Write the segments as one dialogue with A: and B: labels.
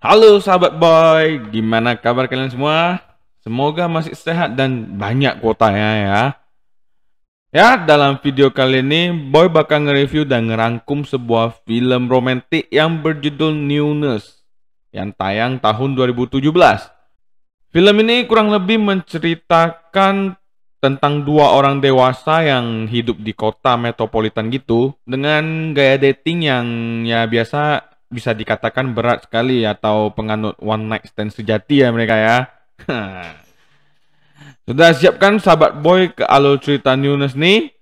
A: Halo sahabat boy, gimana kabar kalian semua? Semoga masih sehat dan banyak kuotanya ya. Ya, dalam video kali ini boy bakal nge-review dan ngerangkum sebuah film romantik yang berjudul Newness yang tayang tahun 2017. Film ini kurang lebih menceritakan tentang dua orang dewasa yang hidup di kota metropolitan gitu dengan gaya dating yang ya biasa bisa dikatakan berat sekali atau penganut one night stand sejati ya mereka ya. Sudah siapkan sahabat boy ke alur cerita Newness nih?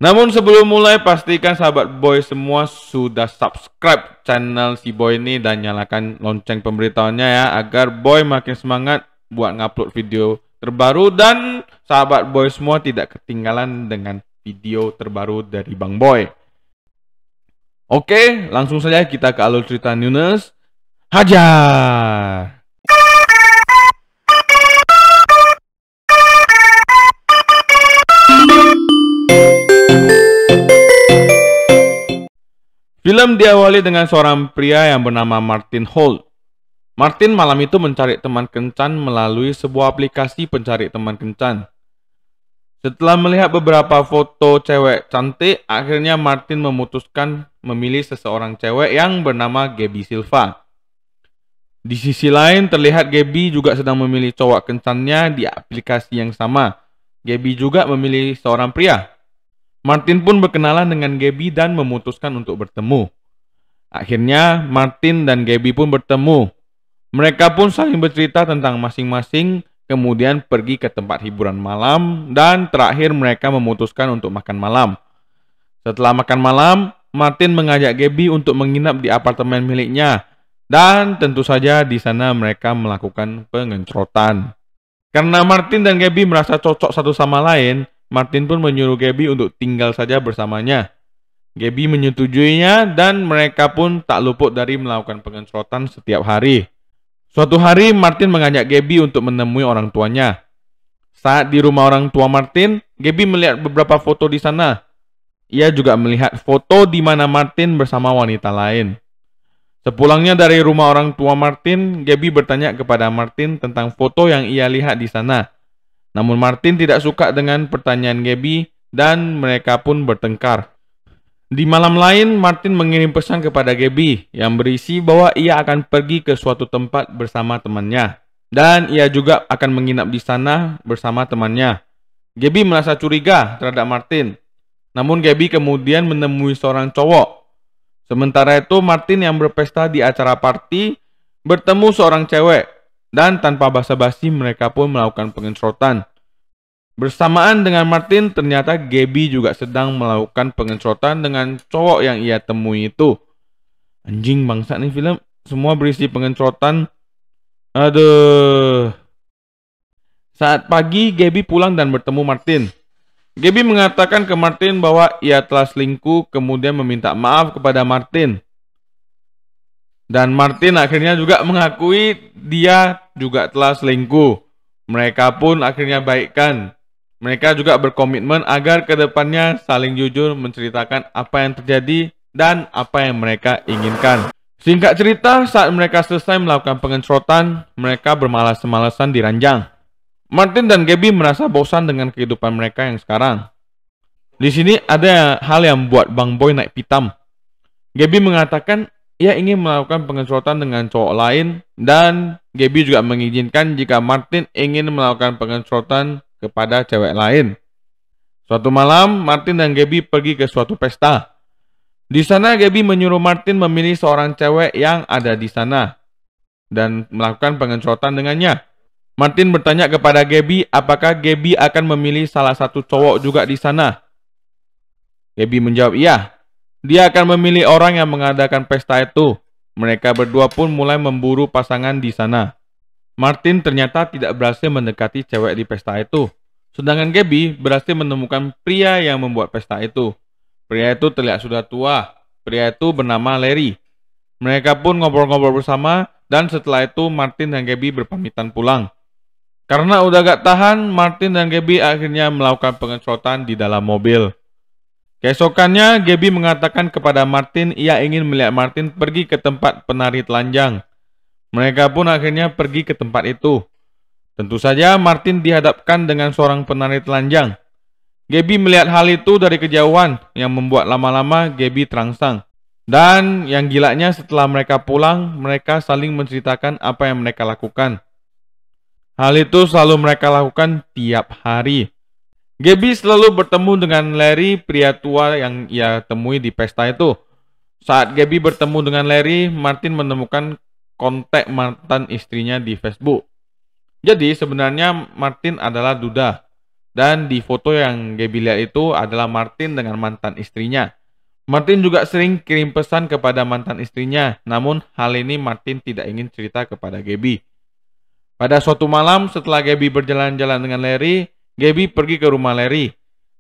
A: Namun sebelum mulai pastikan sahabat boy semua sudah subscribe channel si boy ini dan nyalakan lonceng pemberitahuannya ya agar boy makin semangat buat ngupload video terbaru dan sahabat boy semua tidak ketinggalan dengan video terbaru dari Bang Boy. Oke, langsung saja kita ke alur cerita Newness. Hajar! Film diawali dengan seorang pria yang bernama Martin Holt. Martin malam itu mencari teman kencan melalui sebuah aplikasi pencari teman kencan. Setelah melihat beberapa foto cewek cantik, akhirnya Martin memutuskan memilih seseorang cewek yang bernama Gabby Silva. Di sisi lain, terlihat Gabby juga sedang memilih cowok kencannya di aplikasi yang sama. Gabby juga memilih seorang pria. Martin pun berkenalan dengan Gabby dan memutuskan untuk bertemu. Akhirnya, Martin dan Gabby pun bertemu. Mereka pun saling bercerita tentang masing-masing, kemudian pergi ke tempat hiburan malam, dan terakhir mereka memutuskan untuk makan malam. Setelah makan malam, Martin mengajak Gabby untuk menginap di apartemen miliknya, dan tentu saja di sana mereka melakukan pengencrotan. Karena Martin dan Gabby merasa cocok satu sama lain, Martin pun menyuruh Gabby untuk tinggal saja bersamanya. Gabby menyetujuinya dan mereka pun tak luput dari melakukan pengencrotan setiap hari. Suatu hari Martin mengajak Gabby untuk menemui orang tuanya. Saat di rumah orang tua Martin, Gabby melihat beberapa foto di sana. Ia juga melihat foto di mana Martin bersama wanita lain. Sepulangnya dari rumah orang tua Martin, Gabby bertanya kepada Martin tentang foto yang ia lihat di sana. Namun Martin tidak suka dengan pertanyaan Gabby dan mereka pun bertengkar. Di malam lain, Martin mengirim pesan kepada Gabby yang berisi bahwa ia akan pergi ke suatu tempat bersama temannya. Dan ia juga akan menginap di sana bersama temannya. Gabby merasa curiga terhadap Martin. Namun Gabby kemudian menemui seorang cowok. Sementara itu Martin yang berpesta di acara party bertemu seorang cewek. Dan tanpa basa-basi mereka pun melakukan pengencrotan. Bersamaan dengan Martin, ternyata Gabby juga sedang melakukan pengencrotan dengan cowok yang ia temui itu. Anjing bangsat nih film, semua berisi pengencrotan. Aduh. Saat pagi, Gabby pulang dan bertemu Martin. Gabby mengatakan ke Martin bahwa ia telah selingkuh, kemudian meminta maaf kepada Martin. Dan Martin akhirnya juga mengakui dia juga telah selingkuh. Mereka pun akhirnya baikan. Mereka juga berkomitmen agar kedepannya saling jujur menceritakan apa yang terjadi dan apa yang mereka inginkan. Singkat cerita, saat mereka selesai melakukan pengencrotan, mereka bermalas-malasan di ranjang. Martin dan Gabby merasa bosan dengan kehidupan mereka yang sekarang. Di sini ada hal yang membuat Bang Boy naik pitam. Gabby mengatakan ia ingin melakukan pengencrotan dengan cowok lain dan Gabby juga mengizinkan jika Martin ingin melakukan pengencrotan kepada cewek lain. Suatu malam, Martin dan Gabby pergi ke suatu pesta. Di sana Gabby menyuruh Martin memilih seorang cewek yang ada di sana dan melakukan pengencrotan dengannya. Martin bertanya kepada Gabby apakah Gabby akan memilih salah satu cowok juga di sana. Gabby menjawab iya. Dia akan memilih orang yang mengadakan pesta itu. Mereka berdua pun mulai memburu pasangan di sana. Martin ternyata tidak berhasil mendekati cewek di pesta itu. Sedangkan Gabby berhasil menemukan pria yang membuat pesta itu. Pria itu terlihat sudah tua. Pria itu bernama Larry. Mereka pun ngobrol-ngobrol bersama dan setelah itu Martin dan Gabby berpamitan pulang. Karena udah gak tahan, Martin dan Gabby akhirnya melakukan pengecotan di dalam mobil. Keesokannya, Gabby mengatakan kepada Martin ia ingin melihat Martin pergi ke tempat penari telanjang. Mereka pun akhirnya pergi ke tempat itu. Tentu saja Martin dihadapkan dengan seorang penari telanjang. Gabby melihat hal itu dari kejauhan yang membuat lama-lama Gabby terangsang. Dan yang gilanya setelah mereka pulang, mereka saling menceritakan apa yang mereka lakukan. Hal itu selalu mereka lakukan tiap hari. Gabby selalu bertemu dengan Larry, pria tua yang ia temui di pesta itu. Saat Gabby bertemu dengan Larry, Martin menemukan kontak mantan istrinya di Facebook. Jadi sebenarnya Martin adalah duda. Dan di foto yang Gabby lihat itu adalah Martin dengan mantan istrinya. Martin juga sering kirim pesan kepada mantan istrinya, namun hal ini Martin tidak ingin cerita kepada Gabby. Pada suatu malam setelah Gabby berjalan-jalan dengan Larry, Gabby pergi ke rumah Larry.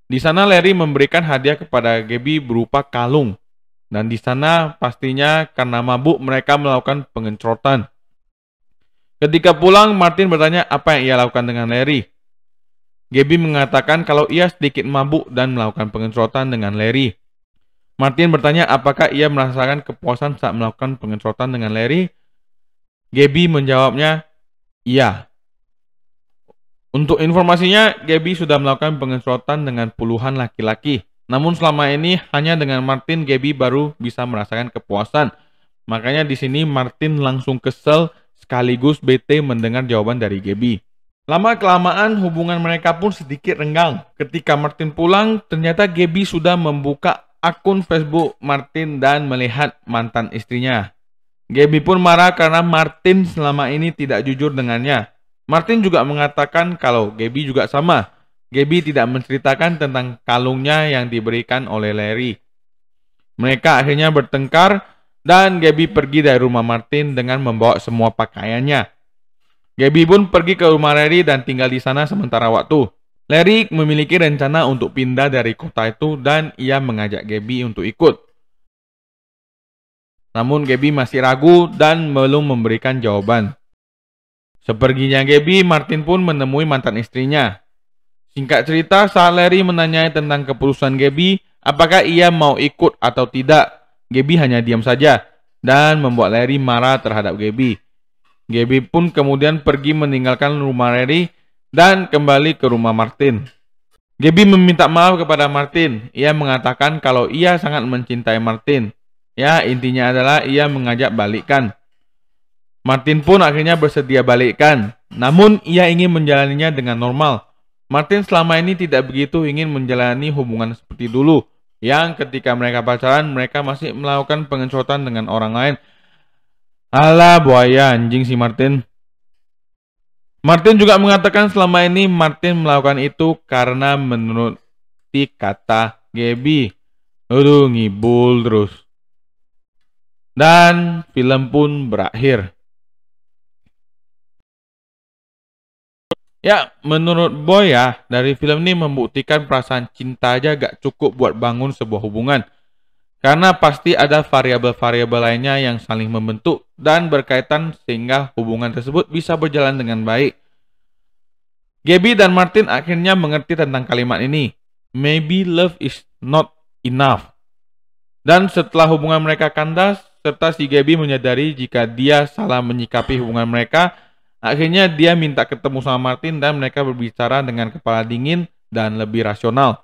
A: Di sana Larry memberikan hadiah kepada Gabby berupa kalung. Dan di sana pastinya karena mabuk mereka melakukan pengecotan. Ketika pulang, Martin bertanya apa yang ia lakukan dengan Larry. Gabby mengatakan kalau ia sedikit mabuk dan melakukan pengecotan dengan Larry. Martin bertanya apakah ia merasakan kepuasan saat melakukan pengecotan dengan Larry. Gabby menjawabnya, iya. Untuk informasinya, Gabby sudah melakukan pengecotan dengan puluhan laki-laki. Namun selama ini hanya dengan Martin Gabby baru bisa merasakan kepuasan. Makanya di sini Martin langsung kesel sekaligus bete mendengar jawaban dari Gabby. Lama-kelamaan hubungan mereka pun sedikit renggang. Ketika Martin pulang, ternyata Gabby sudah membuka akun Facebook Martin dan melihat mantan istrinya. Gabby pun marah karena Martin selama ini tidak jujur dengannya. Martin juga mengatakan kalau Gabby juga sama. Gabby tidak menceritakan tentang kalungnya yang diberikan oleh Larry. Mereka akhirnya bertengkar dan Gabby pergi dari rumah Martin dengan membawa semua pakaiannya. Gabby pun pergi ke rumah Larry dan tinggal di sana sementara waktu. Larry memiliki rencana untuk pindah dari kota itu dan ia mengajak Gabby untuk ikut. Namun Gabby masih ragu dan belum memberikan jawaban. Seperginya Gabby, Martin pun menemui mantan istrinya. Singkat cerita, saat Larry menanyai tentang keputusan Gabby, apakah ia mau ikut atau tidak, Gabby hanya diam saja dan membuat Larry marah terhadap Gabby. Gabby pun kemudian pergi meninggalkan rumah Larry dan kembali ke rumah Martin. Gabby meminta maaf kepada Martin. Ia mengatakan kalau ia sangat mencintai Martin. Ya, intinya adalah ia mengajak balikan. Martin pun akhirnya bersedia balikan. Namun ia ingin menjalaninya dengan normal. Martin selama ini tidak begitu ingin menjalani hubungan seperti dulu. Yang ketika mereka pacaran, mereka masih melakukan pengecotan dengan orang lain. Alah, buaya anjing si Martin. Martin juga mengatakan selama ini Martin melakukan itu karena menurut kata Gabby. Aduh, ngibul terus. Dan film pun berakhir. Ya, menurut Boy ya, dari film ini membuktikan perasaan cinta aja gak cukup buat bangun sebuah hubungan. Karena pasti ada variabel-variabel lainnya yang saling membentuk dan berkaitan sehingga hubungan tersebut bisa berjalan dengan baik. Gabby dan Martin akhirnya mengerti tentang kalimat ini. Maybe love is not enough. Dan setelah hubungan mereka kandas, serta si Gabby menyadari jika dia salah menyikapi hubungan mereka, akhirnya dia minta ketemu sama Martin dan mereka berbicara dengan kepala dingin dan lebih rasional.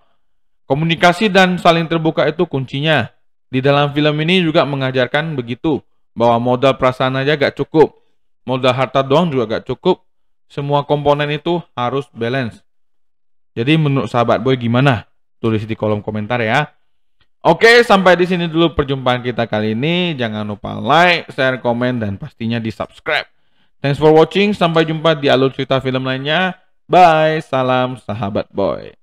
A: Komunikasi dan saling terbuka itu kuncinya. Di dalam film ini juga mengajarkan begitu, bahwa modal perasaan aja gak cukup, modal harta doang juga gak cukup, semua komponen itu harus balance. Jadi menurut sahabat Boy gimana? Tulis di kolom komentar ya. Oke, sampai di sini dulu perjumpaan kita kali ini. Jangan lupa like, share, komen, dan pastinya di subscribe. Thanks for watching, sampai jumpa di alur cerita film lainnya. Bye, salam sahabat Boy.